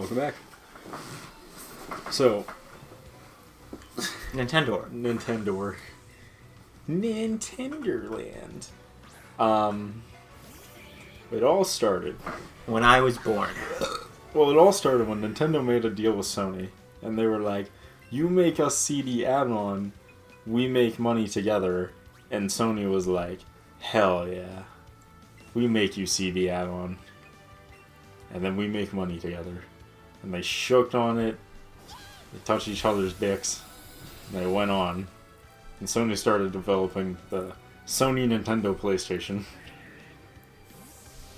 welcome back. So, Nintendoland. It all started when I was born. Well, it all started when Nintendo made a deal with Sony, and they were like, "You make us CD add-on, we make money together." And Sony was like, "Hell yeah, we make you CD add-on, and then we make money together." And they shook on it. They touched each other's dicks. And they went on. And Sony started developing the Sony Nintendo PlayStation.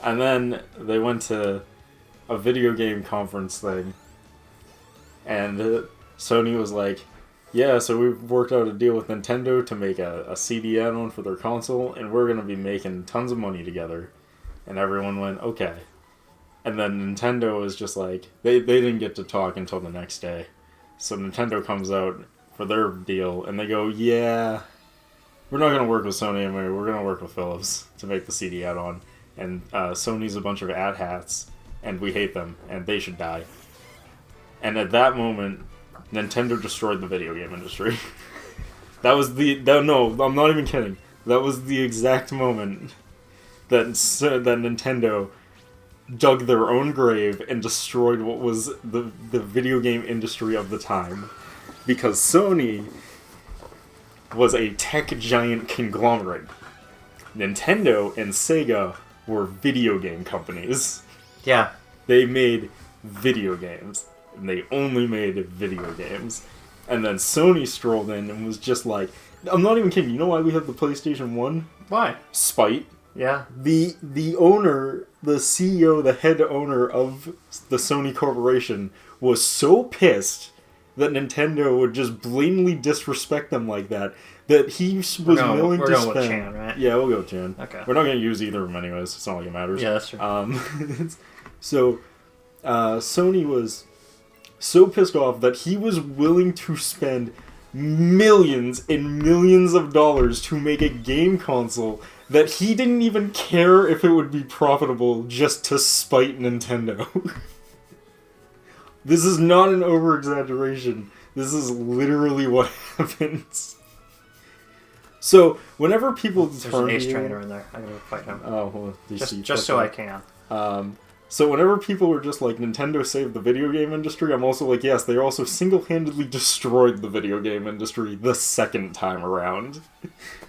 And then they went to a video game conference thing. And Sony was like, "Yeah, so we've worked out a deal with Nintendo to make a CD add-on for their console, and we're going to be making tons of money together." And everyone went, "Okay." And then Nintendo was just like, they didn't get to talk until the next day. So Nintendo comes out for their deal, and they go, "Yeah, we're not going to work with Sony anymore, we're going to work with Philips to make the CD add-on. And Sony's a bunch of ad-hats, and we hate them, and they should die." And at that moment, Nintendo destroyed the video game industry. No, I'm not even kidding. That was the exact moment that Nintendo dug their own grave and destroyed what was the video game industry of the time. Because Sony was a tech giant conglomerate. Nintendo and Sega were video game companies. Yeah. They made video games. And they only made video games. And then Sony strolled in and was just like, I'm not even kidding, you know why we have the PlayStation 1? Why? Spite. Yeah. The owner, the CEO, the head owner of the Sony Corporation was so pissed that Nintendo would just blatantly disrespect them like that he was willing to spend... We're going with Chan, right? Yeah, we'll go with Chan. Okay. We're not going to use either of them anyways. It's not like it matters. Yeah, that's true. So, Sony was so pissed off that he was willing to spend millions and millions of dollars to make a game console that he didn't even care if it would be profitable just to spite Nintendo. This is not an over-exaggeration. This is literally what happens. So, whenever people There's an ace trainer in there. I'm going to fight him. Oh, well, just so I can. So whenever people were just like, Nintendo saved the video game industry, I'm also like, yes, they also single-handedly destroyed the video game industry the second time around.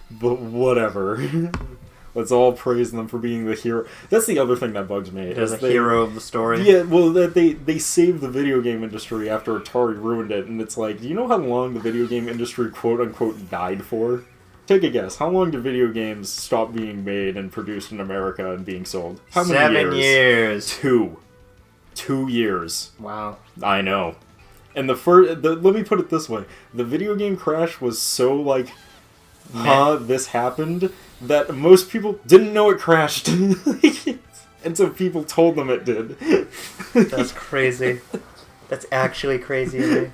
But whatever. Let's all praise them for being the hero. That's the other thing that bugs me. They're the hero of the story. Yeah, well, that they saved the video game industry after Atari ruined it, and it's like, do you know how long the video game industry, quote-unquote, died for? Take a guess. How long did video games stop being made and produced in America and being sold? How many 7 years. 2. 2 years. Wow. I know. And let me put it this way. The video game crash was so like, this happened, that most people didn't know it crashed. And so people told them it did. That's crazy. That's actually crazy to me.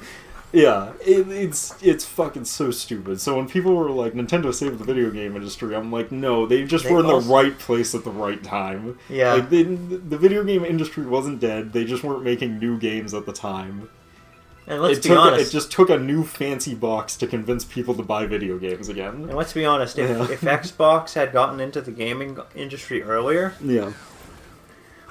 Yeah, it's fucking so stupid. So when people were like, Nintendo saved the video game industry, I'm like, no, they were in the right place at the right time. Yeah. Like, the video game industry wasn't dead, they just weren't making new games at the time. And let's be honest. It just took a new fancy box to convince people to buy video games again. And let's be honest, if Xbox had gotten into the gaming industry earlier... Yeah.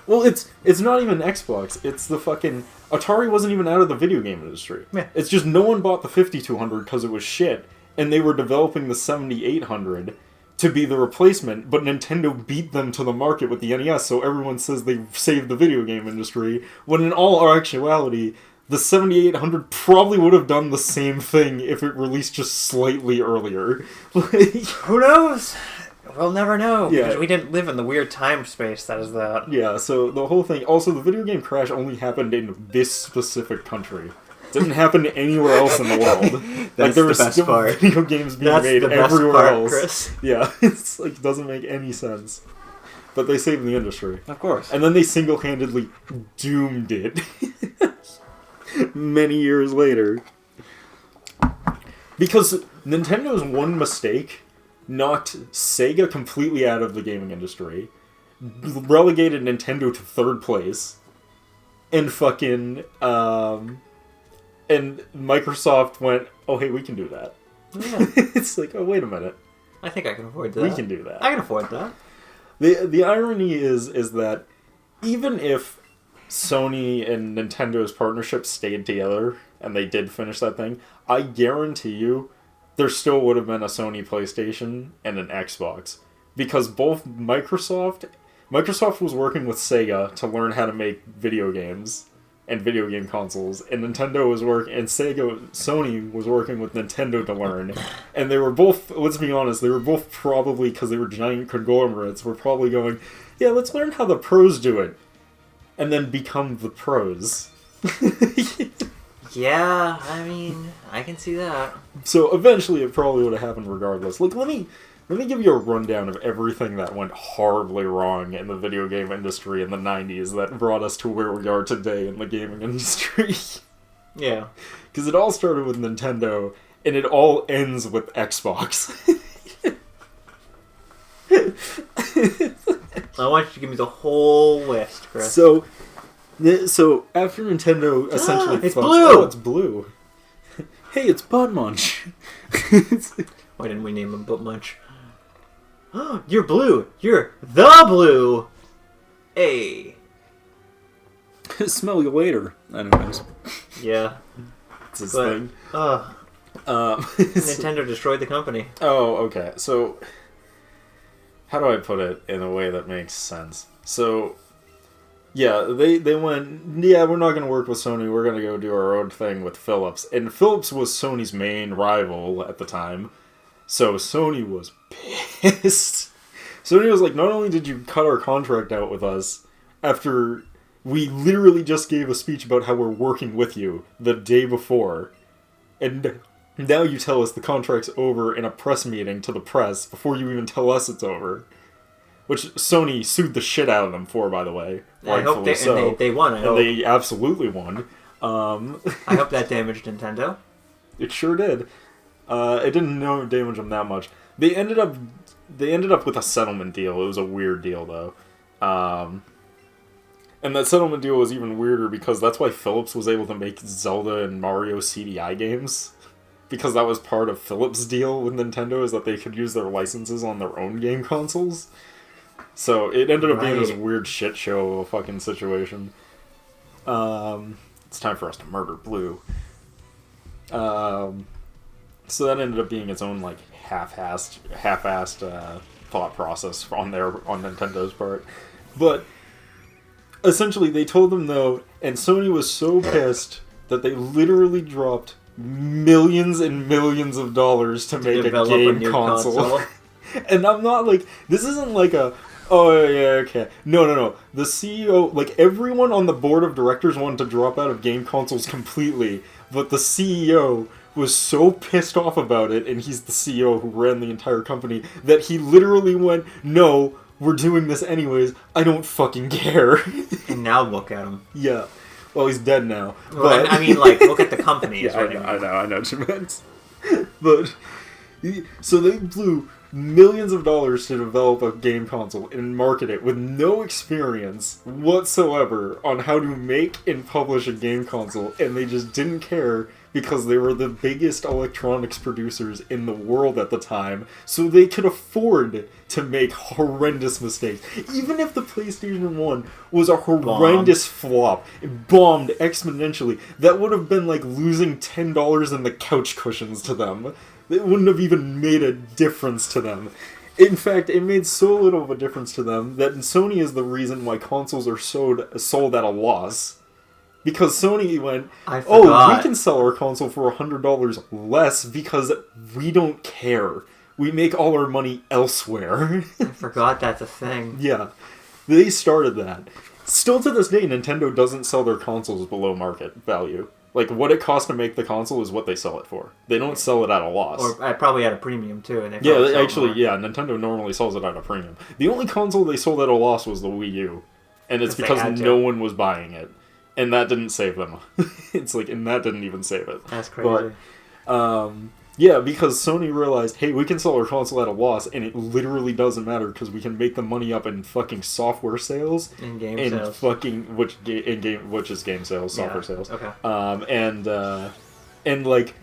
Well, it's not even Xbox. It's the fucking... Atari wasn't even out of the video game industry. Yeah. It's just no one bought the 5200 because it was shit, and they were developing the 7800 to be the replacement, but Nintendo beat them to the market with the NES, so everyone says they saved the video game industry, when in all actuality, the 7800 probably would have done the same thing if it released just slightly earlier. Who knows? We'll never know, Yeah. because we didn't live in the weird time space that is that. Yeah, so the whole thing... Also, the video game crash only happened in this specific country. It didn't happen anywhere else in the world. That's there were the best still part. video games being That's made the best everywhere part, else. Chris. Yeah, it's like, doesn't make any sense. But they saved the industry. Of course. And then they single-handedly doomed it. Many years later. Because Nintendo's one mistake knocked Sega completely out of the gaming industry, relegated Nintendo to third place, and fucking and Microsoft went, oh hey, we can do that. Yeah. It's like, oh wait a minute, I think I can afford that. we can do that. I can afford that. The irony is that even if Sony and Nintendo's partnership stayed together and they did finish that thing, I guarantee you there still would have been a Sony PlayStation and an Xbox. Because both Microsoft was working with Sega to learn how to make video games and video game consoles, and Sony was working with Nintendo to learn. And they were both, let's be honest, they were both probably, because they were giant conglomerates, were probably going, yeah, let's learn how the pros do it. And then become the pros. Yeah, I mean, I can see that. So eventually it probably would have happened regardless. Like, let me give you a rundown of everything that went horribly wrong in the video game industry in the 90s that brought us to where we are today in the gaming industry. Yeah. Because it all started with Nintendo, and it all ends with Xbox. I want you to give me the whole list, Chris. So after Nintendo essentially... It's blue! Oh, it's blue. Hey, it's Bud Munch. Why didn't we name him Butt Munch? You're blue! You're the blue! Hey. Smell you later. Anyways. Yeah. It's his thing. Nintendo destroyed the company. Oh, okay. So, how do I put it in a way that makes sense? So, yeah, they went, yeah, we're not going to work with Sony, we're going to go do our own thing with Philips. And Philips was Sony's main rival at the time. So Sony was pissed. Sony was like, not only did you cut our contract out with us, after we literally just gave a speech about how we're working with you the day before, and now you tell us the contract's over in a press meeting to the press before you even tell us it's over. Which Sony sued the shit out of them for, by the way. I hope they won. They absolutely won. I hope that damaged Nintendo. It sure did. It didn't damage them that much. They ended up with a settlement deal. It was a weird deal, though. And that settlement deal was even weirder because that's why Philips was able to make Zelda and Mario CDI games. Because that was part of Philips' deal with Nintendo, is that they could use their licenses on their own game consoles. So it ended up being this weird shit show of a fucking situation. It's time for us to murder Blue. So that ended up being its own like half-assed thought process on Nintendo's part. But essentially they told them no, and Sony was so pissed that they literally dropped millions and millions of dollars to make a game console. And I'm not like, this isn't like a, oh yeah, okay. No. The CEO, like everyone on the board of directors wanted to drop out of game consoles completely, but the CEO was so pissed off about it, and he's the CEO who ran the entire company, that he literally went, no, we're doing this anyways, I don't fucking care. And now look at him. Yeah. Well, he's dead now. Well, but... I mean, like, look at the company. Yeah, I know what you meant. But, so they blew millions of dollars to develop a game console and market it with no experience whatsoever on how to make and publish a game console, and they just didn't care because they were the biggest electronics producers in the world at the time, so they could afford to make horrendous mistakes. Even if the PlayStation 1 was a horrendous flop, it bombed exponentially, that would have been like losing $10 in the couch cushions to them. It wouldn't have even made a difference to them. In fact, it made so little of a difference to them that Sony is the reason why consoles are sold at a loss. Because Sony went, oh, we can sell our console for $100 less because we don't care. We make all our money elsewhere. I forgot that's a thing. Yeah. They started that. Still to this day, Nintendo doesn't sell their consoles below market value. Like, what it costs to make the console is what they sell it for. They don't sell it at a loss. Or probably at a premium, too. And Nintendo normally sells it at a premium. The only console they sold at a loss was the Wii U. And it's because no one was buying it. And that didn't save them. And that didn't even save it. That's crazy. But, Yeah, because Sony realized, hey, we can sell our console at a loss, and it literally doesn't matter because we can make the money up in fucking software sales In game and sales. fucking which is game sales, software sales. Okay. And like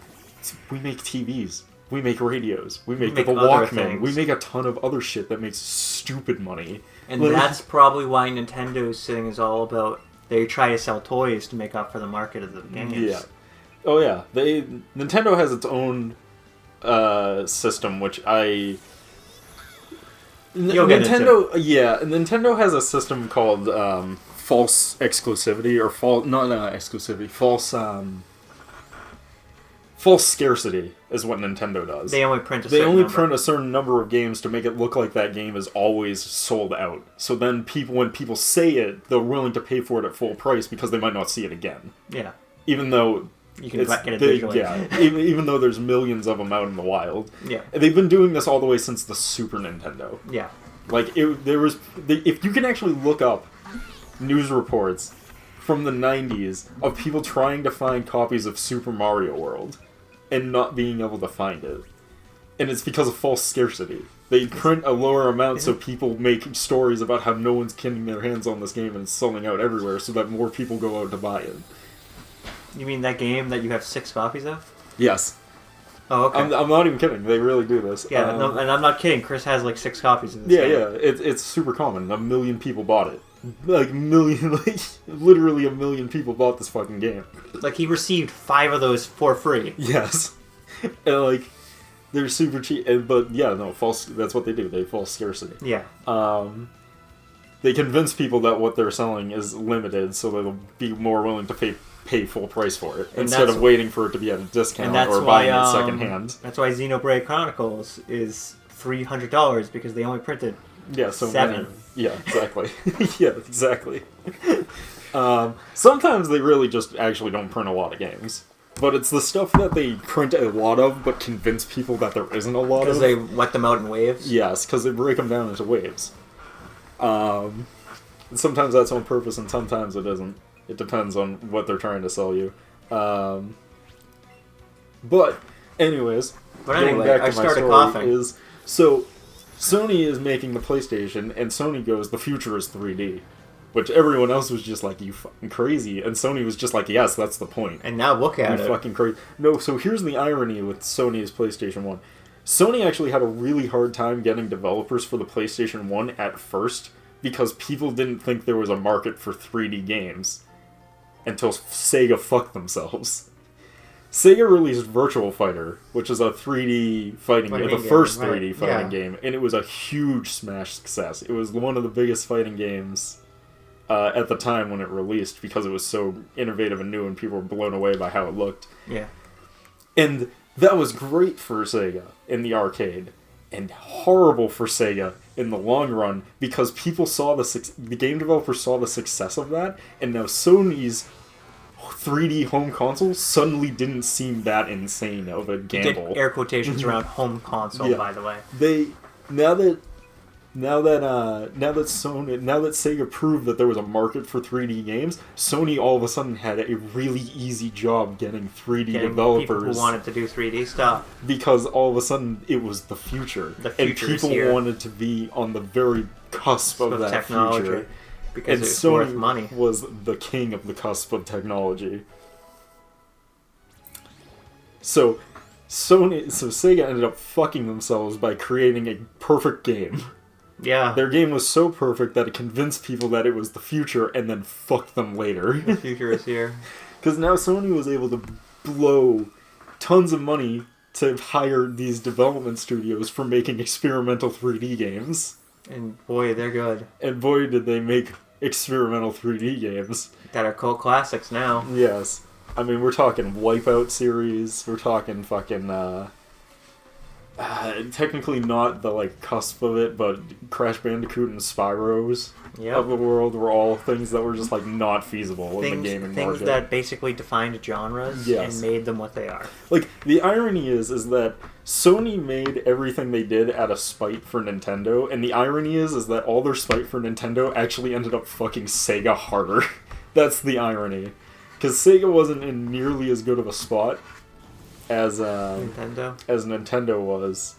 we make TVs, we make radios, we make the make other Walkman, we things. make a ton of other shit that makes stupid money. And Like- that's probably why Nintendo's thing is all about. They try to sell toys to make up for the market of the games. Yeah. Oh yeah. Nintendo has its own system, which You'll get Nintendo has a system called false exclusivity or false scarcity is what Nintendo does. They only print a They certain only number. print a certain number of games to make it look like that game is always sold out. So then when people say it, they're willing to pay for it at full price because they might not see it again. Yeah. Even though You can get it visually. yeah, even though there's millions of them out in the wild. Yeah. They've been doing this all the way since the Super Nintendo. Yeah. Like if you can actually look up news reports from the 90s of people trying to find copies of Super Mario World and not being able to find it. And it's because of false scarcity. They print a lower amount so people make stories about how no one's getting their hands on this game and it's selling out everywhere so that more people go out to buy it. You mean that game that you have 6 copies of? Yes. Oh, okay. I'm not even kidding. They really do this. Yeah, no, and I'm not kidding. Chris has like 6 copies of this game. Yeah. It's super common. 1 million people bought it. Literally 1 million people bought this fucking game. Like, he received 5 of those for free. Yes. And like, they're super cheap. But yeah, no, false. That's what they do. They false scarcity. Yeah. They convince people that what they're selling is limited, so they'll be more willing to pay full price for it instead of waiting for it to be at a discount or buying it secondhand. That's why Xenoblade Chronicles is $300 because they only printed 7. Yeah, exactly. Yeah, exactly. Sometimes they really just actually don't print a lot of games. But it's the stuff that they print a lot of but convince people that there isn't a lot of. Because they let them out in waves? Yes, because they break them down into waves. And sometimes that's on purpose and sometimes it isn't. It depends on what they're trying to sell you. But anyways, anyway, back to I my started story coughing. So Sony is making the PlayStation, and Sony goes, the future is 3D. Which everyone else was just like, you fucking crazy. And Sony was just like, yes, that's the point. And now look at You it. fucking crazy. No, so here's the irony with Sony's PlayStation 1. Sony actually had a really hard time getting developers for the PlayStation 1 at first because people didn't think there was a market for 3D games until Sega fucked themselves. Sega released Virtual Fighter, which is a 3D fighting game, the first 3D fighting game, and it was a huge smash success. It was one of the biggest fighting games at the time when it released because it was so innovative and new and people were blown away by how it looked. Yeah. And that was great for Sega in the arcade and horrible for Sega in the long run because people saw the game developers saw the success of that, and now Sony's 3D home console suddenly didn't seem that insane of a gamble. Did air quotations around home console, Yeah. by the way. Now that Sega proved that there was a market for 3D games, Sony all of a sudden had a really easy job getting 3D developers. People who wanted to do 3D stuff. Because all of a sudden it was the future. The future and is people here. wanted to be on the very cusp of that technology. future. Because And it's Sony worth money. was the king of the cusp of technology. So Sega ended up fucking themselves by creating a perfect game. Yeah. Their game was so perfect that it convinced people that it was the future and then fucked them later. The future is here. Because now Sony was able to blow tons of money to hire these development studios for making experimental 3D games. And boy, they're good. And boy, did they make experimental 3D games. That are cult classics now. Yes. I mean, we're talking Wipeout series, we're talking fucking, technically not the, like, cusp of it, but Crash Bandicoot and Spyros of the world were all things that were just, like, not feasible in the gaming market. Things that basically defined genres and made them what they are. Like, the irony is that Sony made everything they did out of spite for Nintendo, and the irony is that all their spite for Nintendo actually ended up fucking Sega harder. That's the irony. Because Sega wasn't in nearly as good of a spot Nintendo. was.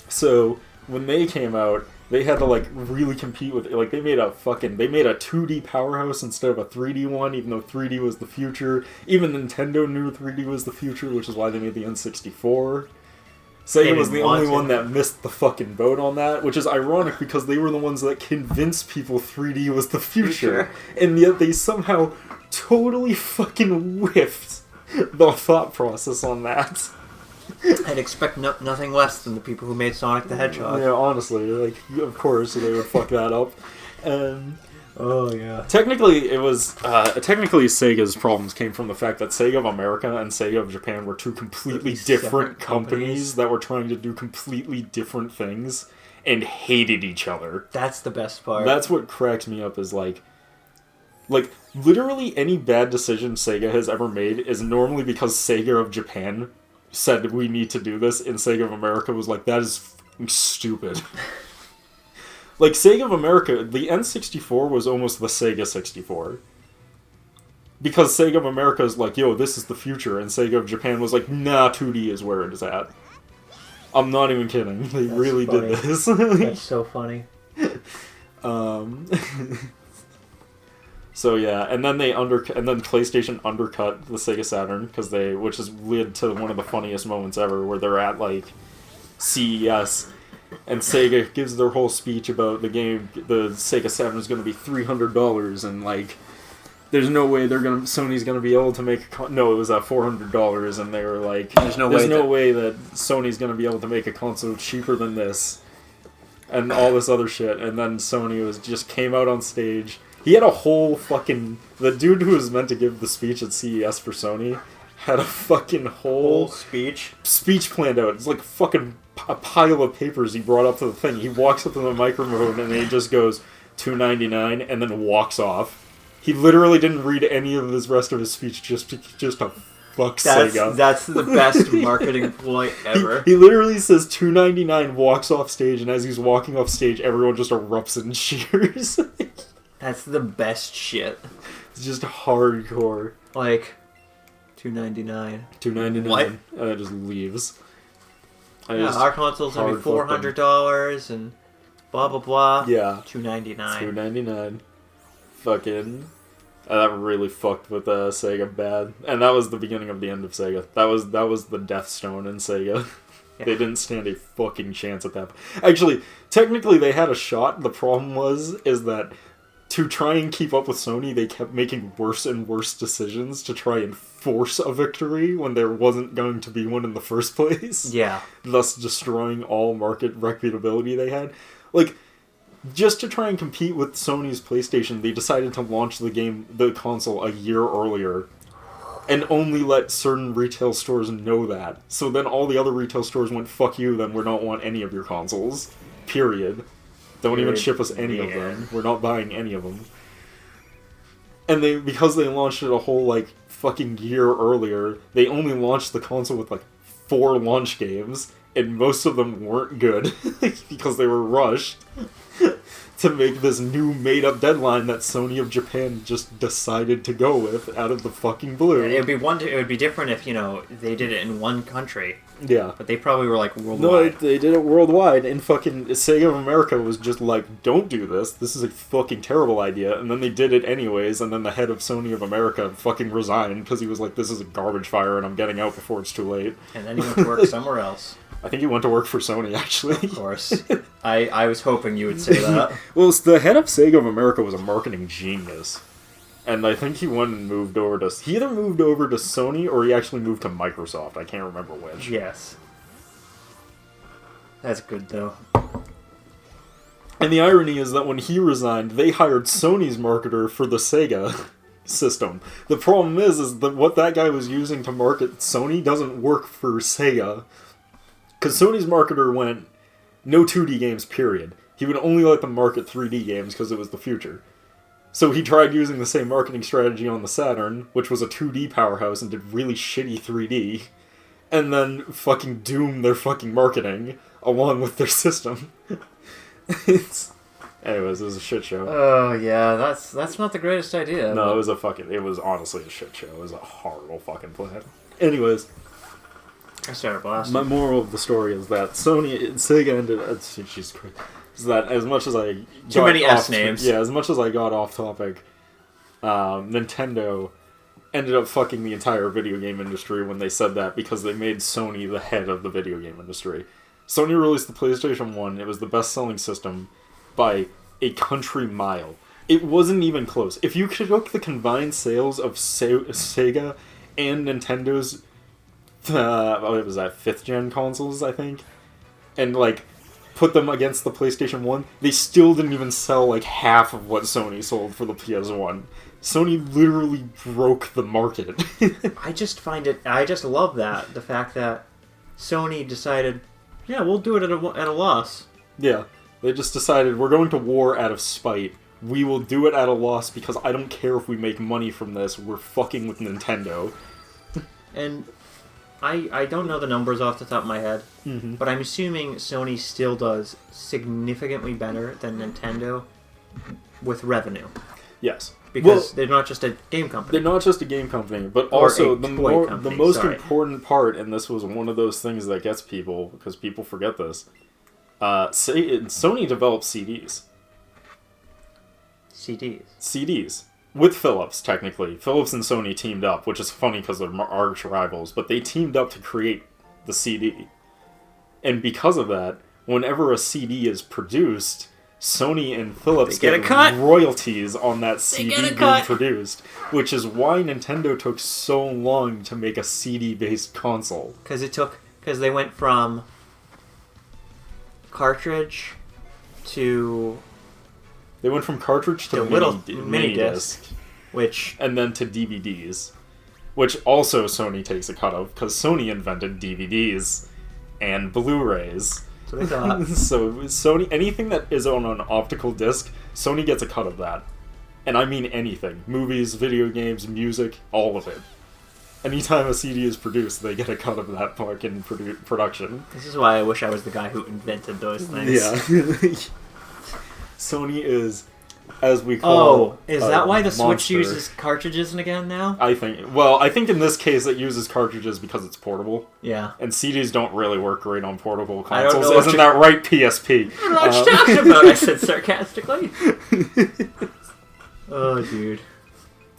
So when they came out, they had to like really compete with like they made a 2D powerhouse instead of a 3D one, even though 3D was the future. Even Nintendo knew 3D was the future, which is why they made the N64. Sega was the only one that missed the fucking boat on that, which is ironic because they were the ones that convinced people 3D was the future. And yet they somehow totally fucking whiffed the thought process on that. I'd expect nothing less than the people who made Sonic the Hedgehog. Yeah, honestly, like, of course they would fuck that up. And oh yeah. Technically, it was technically Sega's problems came from the fact that Sega of America and Sega of Japan were two completely different companies that were trying to do completely different things and hated each other. That's the best part. That's what cracks me up is like literally any bad decision Sega has ever made is normally because Sega of Japan said we need to do this, and Sega of America was like, that is stupid. Like, Sega of America, the N64 was almost the Sega 64. Because Sega of America is like, yo, this is the future, and Sega of Japan was like, nah, 2D is where it is at. I'm not even kidding. They really did this. That's so funny. So yeah, and then PlayStation undercut the Sega Saturn which has led to one of the funniest moments ever, where they're at like CES, and Sega gives their whole speech about the game. The Sega Saturn is going to be $300, and like, there's no way Sony's going to be able to make no, it was at $400, and they were like, there's no way that Sony's going to be able to make a console cheaper than this, and all this other shit. And then Sony just came out on stage. He had a whole fucking... The dude who was meant to give the speech at CES for Sony had a fucking whole speech planned out. It's like fucking a pile of papers he brought up to the thing. He walks up to the microphone and he just goes, $2.99, and then walks off. He literally didn't read any of the rest of his speech just to fuck Sega. That's the best marketing ploy ever. He literally says $2.99, walks off stage, and as he's walking off stage, everyone just erupts in cheers. That's the best shit. It's just hardcore. Like, $2.99. $2.99. What? And it just leaves. Our console's gonna be $400 and blah blah blah. Yeah. $2.99. $2.99. Fucking. That really fucked with Sega bad. And that was the beginning of the end of Sega. That was the Death Stone in Sega. Yeah. They didn't stand a fucking chance at that. Actually, technically they had a shot. The problem is that to try and keep up with Sony, they kept making worse and worse decisions to try and force a victory when there wasn't going to be one in the first place. Yeah. Thus destroying all market reputability they had. Like, just to try and compete with Sony's PlayStation, they decided to launch the console a year earlier, and only let certain retail stores know that. So then all the other retail stores went, fuck you, then we don't want any of your consoles. Period. Don't even ship us any of them. We're not buying any of them. And because they launched it a whole, like, fucking year earlier, they only launched the console with, like, 4 launch games, and most of them weren't good, because they were rushed to make this new made-up deadline that Sony of Japan just decided to go with out of the fucking blue. It would be different if, they did it in one country. Yeah. But they probably were like worldwide. No, they did it worldwide, and fucking Sega of America was just like, don't do this. This is a fucking terrible idea. And then they did it anyways, and then the head of Sony of America fucking resigned because he was like, this is a garbage fire and I'm getting out before it's too late. And then he went to work somewhere else. I think he went to work for Sony, actually. Of course. I was hoping you would say that. Well, the head of Sega of America was a marketing genius. And I think he went and moved over to... He either moved over to Sony or he actually moved to Microsoft. I can't remember which. Yes. That's good, though. And the irony is that when he resigned, they hired Sony's marketer for the Sega system. The problem is that what that guy was using to market Sony doesn't work for Sega. Because Sony's marketer went, no 2D games, period. He would only let them market 3D games because it was the future. So he tried using the same marketing strategy on the Saturn, which was a 2D powerhouse and did really shitty 3D, and then fucking doomed their fucking marketing along with their system. Anyways, it was a shit show. Oh yeah, that's not the greatest idea. No, it was honestly a shit show. It was a horrible fucking plan. Anyways, I started blasting. my moral of the story is that Sega ended. Jesus Christ. Is that as much as I Too many S names. Yeah, as much as I got off topic, Nintendo ended up fucking the entire video game industry when they said that because they made Sony the head of the video game industry. Sony released the PlayStation 1. It was the best-selling system by a country mile. It wasn't even close. If you took the combined sales of Sega and Nintendo's, what was that, 5th-gen consoles, I think, and, like, put them against the PlayStation 1, they still didn't even sell, like, half of what Sony sold for the PS1. Sony literally broke the market. I just love that. The fact that Sony decided, yeah, we'll do it at a loss. Yeah. They just decided, we're going to war out of spite. We will do it at a loss because I don't care if we make money from this. We're fucking with Nintendo. And I don't know the numbers off the top of my head, but I'm assuming Sony still does significantly better than Nintendo with revenue. Yes. Because they're not just a game company. They're not just a game company, but Or also a toy company, the most sorry. important part, and this was one of those things that gets people, because people forget this, Sony developed CDs. CDs. With Philips, technically. Philips and Sony teamed up, which is funny because they're arch rivals, but they teamed up to create the CD. And because of that, whenever a CD is produced, Sony and Philips get a cut. royalties on that CD being cut. produced, which is why Nintendo took so long to make a CD-based console. Because they went from cartridge to... They went from cartridge to mini disc, which... and then to DVDs, which also Sony takes a cut of, because Sony invented DVDs and Blu-rays. That's what I thought. So Sony, anything that is on an optical disc, Sony gets a cut of that. And I mean anything. Movies, video games, music, all of it. Anytime a CD is produced, they get a cut of that fucking production. This is why I wish I was the guy who invented those things. Yeah. Sony is, as we call is that why the monster. Switch uses cartridges again now? I think in this case it uses cartridges because it's portable. Yeah. And CDs don't really work great on portable I don't consoles. know what Isn't that right, PSP? I don't know what you're talking about, I said sarcastically. Oh, dude.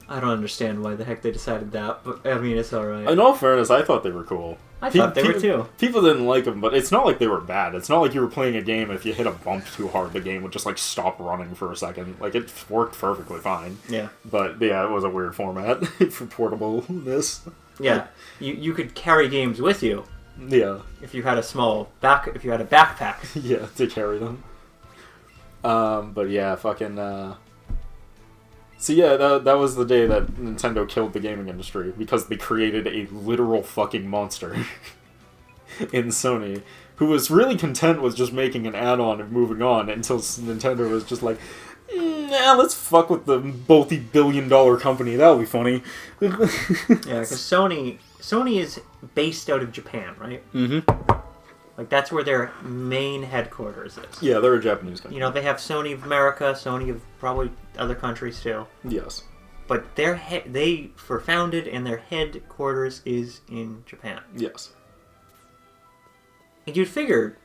I don't understand why the heck they decided that, but I mean, it's alright. In all fairness, I thought they were cool. I thought they were too. People didn't like them, but it's not like they were bad. It's not like you were playing a game and if you hit a bump too hard, the game would just like stop running for a second. Like, it worked perfectly fine. Yeah. But yeah, it was a weird format for portableness. Yeah. You could carry games with you. Yeah. If you had a backpack. Yeah, to carry them. But yeah, fucking, So yeah, that was the day that Nintendo killed the gaming industry, because they created a literal fucking monster in Sony, who was really content with just making an add-on and moving on, until Nintendo was just like, nah, let's fuck with the multi-billion-dollar company, that'll be funny. Yeah, because Sony is based out of Japan, right? Mm-hmm. Like, that's where their main headquarters is. Yeah, they're a Japanese company. You know, they have Sony of America, Sony of probably other countries too. Yes. But they were founded and their headquarters is in Japan. Yes. And you'd figure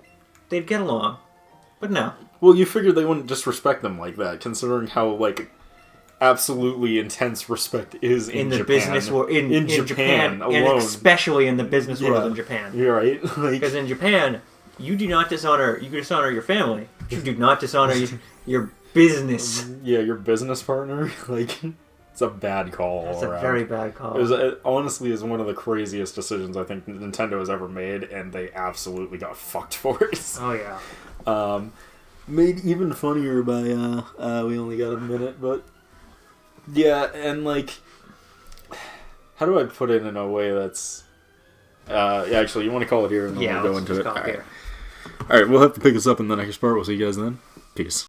they'd get along, but no. Well, you figured they wouldn't disrespect them like that, considering how, like, absolutely intense respect is in the Japan. Business world, in Japan alone, and especially in the business world in Japan. You're right. Because in Japan, you dishonor your family. You do not dishonor your business. Yeah, your business partner. Like, it's a bad call. It's a very bad call. It honestly is one of the craziest decisions I think Nintendo has ever made, and they absolutely got fucked for it. Oh yeah. Made even funnier by we only got a minute, but yeah, and like, how do I put it in a way that's yeah, actually, you want to call it here and then we'll go into it. All right, we'll have to pick this up in the next part. We'll see you guys then. Peace.